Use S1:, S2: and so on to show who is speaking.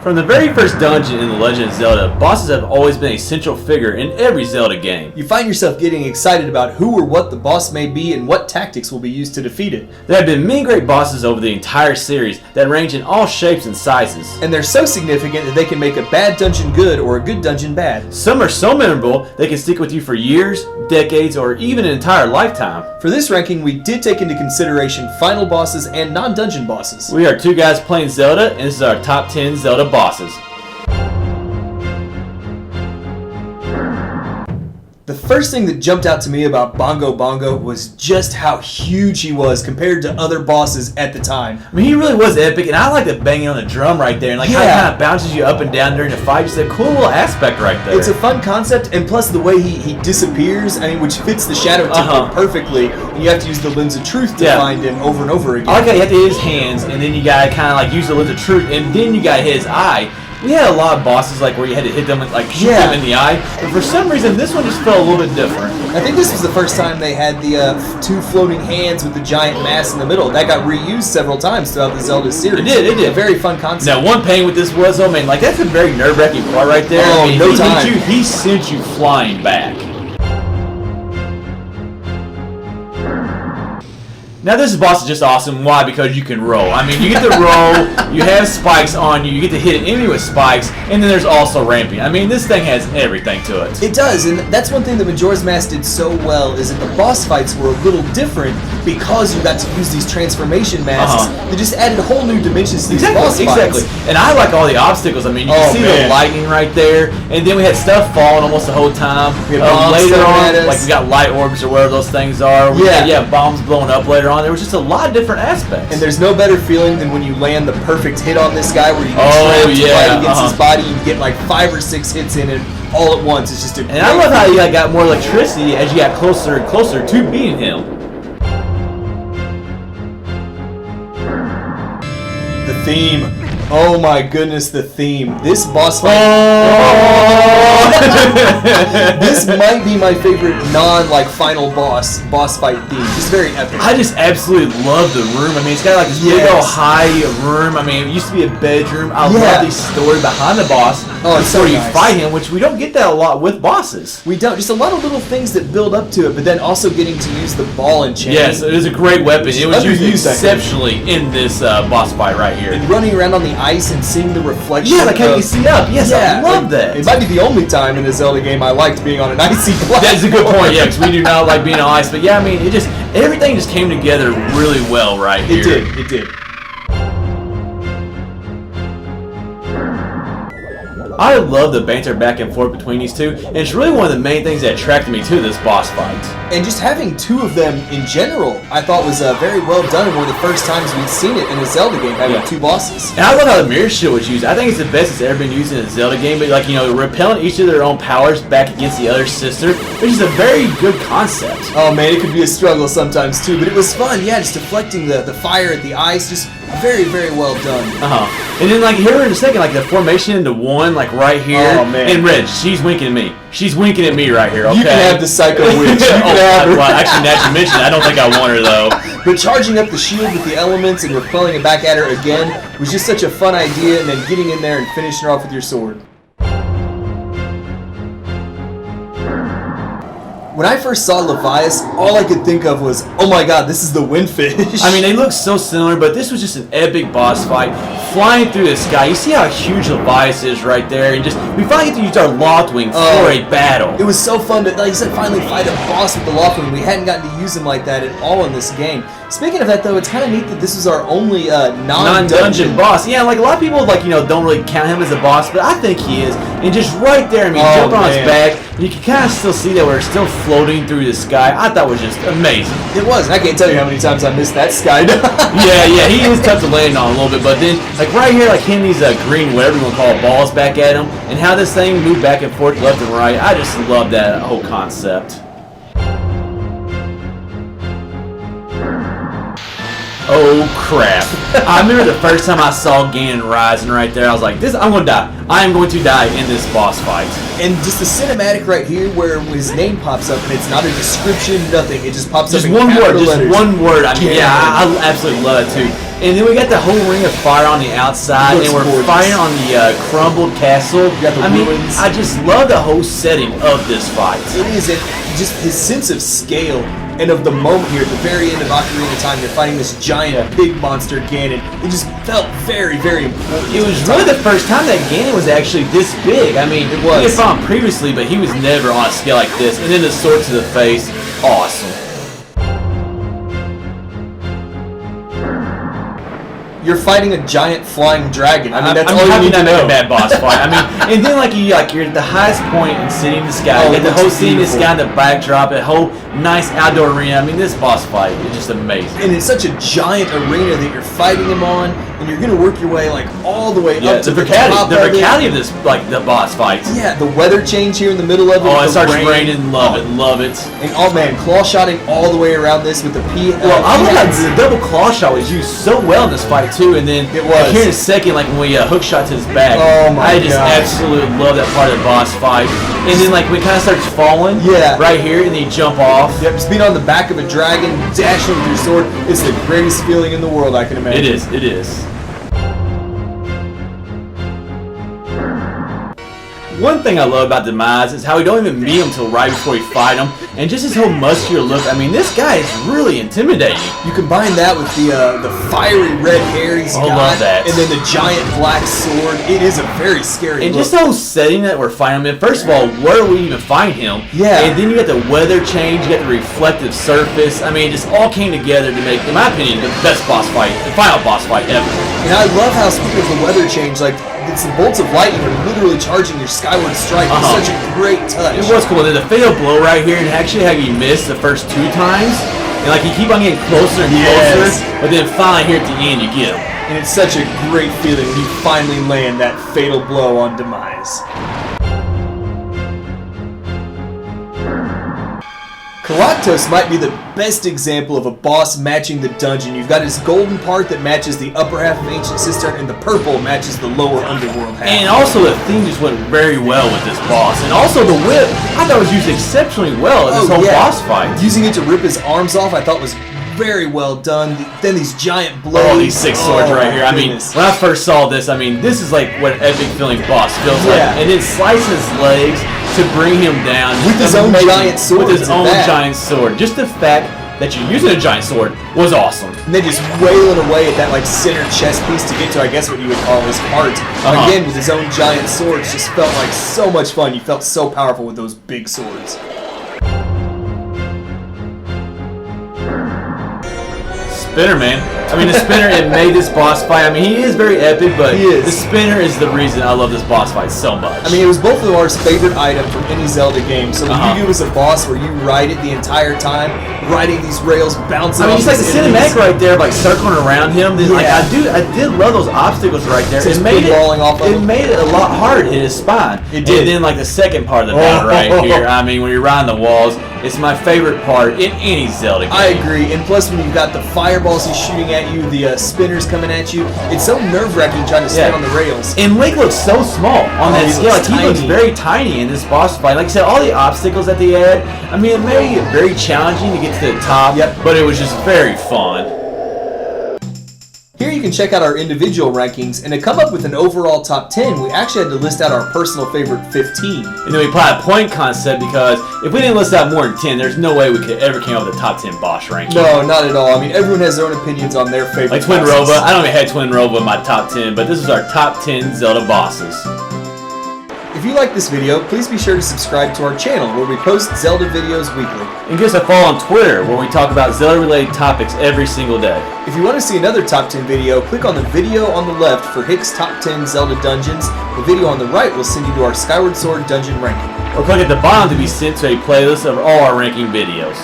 S1: From the very first dungeon in The Legend of Zelda, bosses have always been a central figure in every Zelda game.
S2: You find yourself getting excited about who or what the boss may be and what tactics will be used to defeat it.
S1: There have been many great bosses over the entire series that range in all shapes and sizes.
S2: And they're so significant that they can make a bad dungeon good or a good dungeon bad.
S1: Some are so memorable they can stick with you for years, decades, or even an entire lifetime.
S2: For this ranking, we did take into consideration final bosses and non-dungeon bosses.
S1: We are two guys playing Zelda, and this is our top 10 Zelda bosses.
S2: The first thing that jumped out to me about Bongo was just how huge he was compared to other bosses at the time.
S1: I mean, he really was epic, and I like the banging on the drum right there, and like how he kind of bounces you up and down during the fight. Just a cool little aspect right there.
S2: It's a fun concept, and plus the way he disappears, I mean, which fits the Shadow Temple perfectly, and you have to use the Lens of Truth to find him over and over again.
S1: I like how you have to hit his hands, and then you gotta kind of like use the Lens of Truth, and then you gotta hit his eye. We had a lot of bosses like where you had to hit them and like shoot them in the eye, but for some reason this one just felt a little bit different.
S2: I think this was the first time they had the two floating hands with the giant mass in the middle. That got reused several times throughout the Zelda series.
S1: It did.
S2: A very fun concept.
S1: Now one pain with this was, oh man, like that's a very nerve-wracking part right there.
S2: Oh,
S1: I mean,
S2: no time.
S1: He sent you flying back. Now this boss is just awesome. Why? Because you can roll. I mean, you get to roll, you have spikes on you, you get to hit an enemy with spikes, and then there's also ramping. I mean, this thing has everything to it.
S2: It does, and that's one thing that Majora's Mask did so well, is that the boss fights were a little different because you got to use these transformation masks that just added whole new dimensions to these boss fights.
S1: Exactly. And I like all the obstacles. I mean, you can see the lightning right there, and then we had stuff falling almost the whole time. Later on, like we got light orbs or whatever those things are. We had bombs blowing up later on. There was just a lot of different aspects.
S2: And there's no better feeling than when you land the perfect hit on this guy where you get right against his body, you get like 5 or 6 hits in it all at once. It's just a
S1: And I love how you got more electricity as you got closer and closer to beating him.
S2: The theme. Oh my goodness, the theme. This boss fight. This might be my favorite final boss fight theme. Just very epic.
S1: I just absolutely love the room. I mean, it's got like this big old high room. I mean, it used to be a bedroom. I love the story behind the boss before you fight him, which we don't get that a lot with bosses.
S2: We don't. Just a lot of little things that build up to it, but then also getting to use the ball and chain.
S1: Yes, it is a great weapon. It was used exceptionally in this boss fight right here.
S2: And running around on the ice and seeing the reflection.
S1: Yeah, like how you see up. Yes, I love that.
S2: It might be the only time in a Zelda game I liked being on an icy platform.
S1: That's a good point, yeah, because we do not like being on ice. But yeah, I mean, everything just came together really well right here.
S2: It did.
S1: I love the banter back and forth between these two, and it's really one of the main things that attracted me to this boss fight.
S2: And just having two of them in general, I thought was very well done, and one of the first times we'd seen it in a Zelda game, having two bosses.
S1: And I love how the mirror shield was used. I think it's the best it's ever been used in a Zelda game, but like, you know, repelling each of their own powers back against the other sister, which is a very good concept.
S2: Oh man, it could be a struggle sometimes too, but it was fun, just deflecting the fire at the ice, just very, very well done.
S1: And then like here in a second, like the formation into one, like right here.
S2: Oh man.
S1: And Red, she's winking at me. She's winking at me right here, okay?
S2: You can have the Psycho Witch.
S1: Well, actually, now you mentioned it, I don't think I want her though.
S2: But charging up the shield with the elements and repelling it back at her again was just such a fun idea, and then getting in there and finishing her off with your sword. When I first saw Levias, all I could think of was, oh my god, this is the Windfish.
S1: I mean, they look so similar, but this was just an epic boss fight. Flying through the sky. You see how huge Levias is right there, and we finally get to use our Loftwing for a battle.
S2: It was so fun to, like I said, finally fight a boss with the Loftwing. We hadn't gotten to use him like that at all in this game. Speaking of that, though, it's kind of neat that this is our only non-dungeon
S1: boss. Yeah, like a lot of people, like, you know, don't really count him as a boss, but I think he is. And just right there, I mean, jumping on his back, and you can kind of still see that we're still floating through the sky. I thought it was just amazing.
S2: It was, and I can't tell you how many times I missed that sky.
S1: yeah, he is tough to land on a little bit, but then, like right here, like hitting these green, whatever you want to call it, balls back at him, and how this thing moved back and forth, left and right. I just love that whole concept. Oh crap. I remember the first time I saw Ganon rising right there, I was like, I'm going to die. I am going to die in this boss fight.
S2: And just the cinematic right here where his name pops up and it's not a description, nothing. It just pops
S1: just
S2: up in
S1: one word,
S2: capital letters.
S1: Just one word. I mean, I absolutely love it too. And then we got the whole ring of fire on the outside, and we're fighting on the crumbled castle.
S2: You got the ruins.
S1: I just love the whole setting of this fight.
S2: It is, and just his sense of scale and of the moment here at the very end of Ocarina of Time. You're fighting this giant pig monster Ganon. It just felt very, very important.
S1: It was really the first time that Ganon was actually this big. I mean,
S2: it was.
S1: We had fought him previously, but he was never on a scale like this. And then the sword to the face, awesome.
S2: You're fighting a giant flying dragon. I mean, that's
S1: I'm
S2: all you need to know.
S1: A bad boss fight. I mean, and then you're at the highest point and sitting in the sky.
S2: Oh,
S1: you get the whole scene in the sky, the backdrop, a whole nice outdoor arena. I mean, this boss fight is just amazing.
S2: And it's such a giant arena that you're fighting him on, and you're gonna work your way all the way up to the top.
S1: The verticality of this, the boss fights.
S2: Yeah, the weather change here in the middle of it.
S1: Oh, it starts raining. Love it.
S2: And oh man, claw shotting all the way around this with the P.
S1: Well, I love that the double claw shot was used so well in this fight too, and then
S2: it was.
S1: Here in a second, when we hook shot to his back,
S2: oh my
S1: I just absolutely love that part of the boss fight. And then when it kind of starts falling, right here, and then you jump off.
S2: Yep, just being on the back of a dragon, dashing with your sword, it's the greatest feeling in the world, I can imagine.
S1: It is. One thing I love about Demise is how we don't even meet him until right before we fight him, and just his whole muscular look. I mean, this guy is really intimidating.
S2: You combine that with the fiery red hair he's got,
S1: love that.
S2: And then the giant black sword. It is a very scary
S1: and
S2: look.
S1: Just the whole setting that we're fighting him in. First of all, where do we even find him?
S2: Yeah.
S1: And then you got the weather change, you got the reflective surface. I mean, it just all came together to make, in my opinion, the best boss fight, the final boss fight ever.
S2: And I love how, speaking of the weather change, it's the bolts of lightning are literally charging your skyward strike. It's such a great touch.
S1: It was cool. There's a fatal blow right here, and actually how you missed the first 2 times, and you keep on getting closer and closer, but then finally here at the end you get him.
S2: And it's such a great feeling when you finally land that fatal blow on Demise. Kalatos might be the best example of a boss matching the dungeon. You've got his golden part that matches the upper half of Ancient Cistern, and the purple matches the lower underworld half.
S1: And also the theme just went very well with this boss. And also the whip, I thought was used exceptionally well in this whole boss fight.
S2: Using it to rip his arms off, I thought was very well done. Then these giant blades.
S1: Oh, these 6 swords right here.
S2: Goodness.
S1: I mean, when I first saw this, this is like what an epic feeling boss feels like. And then slicing his legs to bring him down
S2: with his own giant sword.
S1: With his own giant sword. Just the fact that you're using a giant sword was awesome.
S2: And then just wailing away at that center chest piece to get to, I guess, what you would call his heart. Again, with his own giant swords, just felt like so much fun. You felt so powerful with those big swords.
S1: Spinner, man. The spinner, it made this boss fight. He is very epic, but the spinner is the reason I love this boss fight so much.
S2: It was both of our favorite item from any Zelda game. So when you do as a boss where you ride it the entire time, riding these rails, bouncing off
S1: just the cinematic right there, circling around him. Then, I did love those obstacles right there. It made it a lot harder to hit his spine.
S2: It did.
S1: And then the second part of the battle right here. When you're riding the walls, it's my favorite part in any Zelda game.
S2: I agree. And plus, when you've got the fireballs he's shooting at you, the spinners coming at you, it's so nerve-wracking trying to stay on the rails.
S1: And Link looks so small on that scale. He looks very tiny in this boss fight. Like I said, all the obstacles that they had, it made it very challenging to get to the top, but it was just very fun. Here you can check out our individual rankings, and to come up with an overall top 10, we actually had to list out our personal favorite 15. And then we applied a point concept because if we didn't list out more than 10, there's no way we could ever come up with a top 10 boss ranking.
S2: No, not at all. Everyone has their own opinions on their favorite
S1: Like TWINROVA. I don't even have TWINROVA in my top 10, but this is our top 10 Zelda bosses. If you like this video, please be sure to subscribe to our channel where we post Zelda videos weekly. And give us a follow on Twitter where we talk about Zelda-related topics every single day. If you want to see another top 10 video, click on the video on the left for Hick's top 10 Zelda dungeons. The video on the right will send you to our Skyward Sword dungeon ranking. Or click at the bottom to be sent to a playlist of all our ranking videos.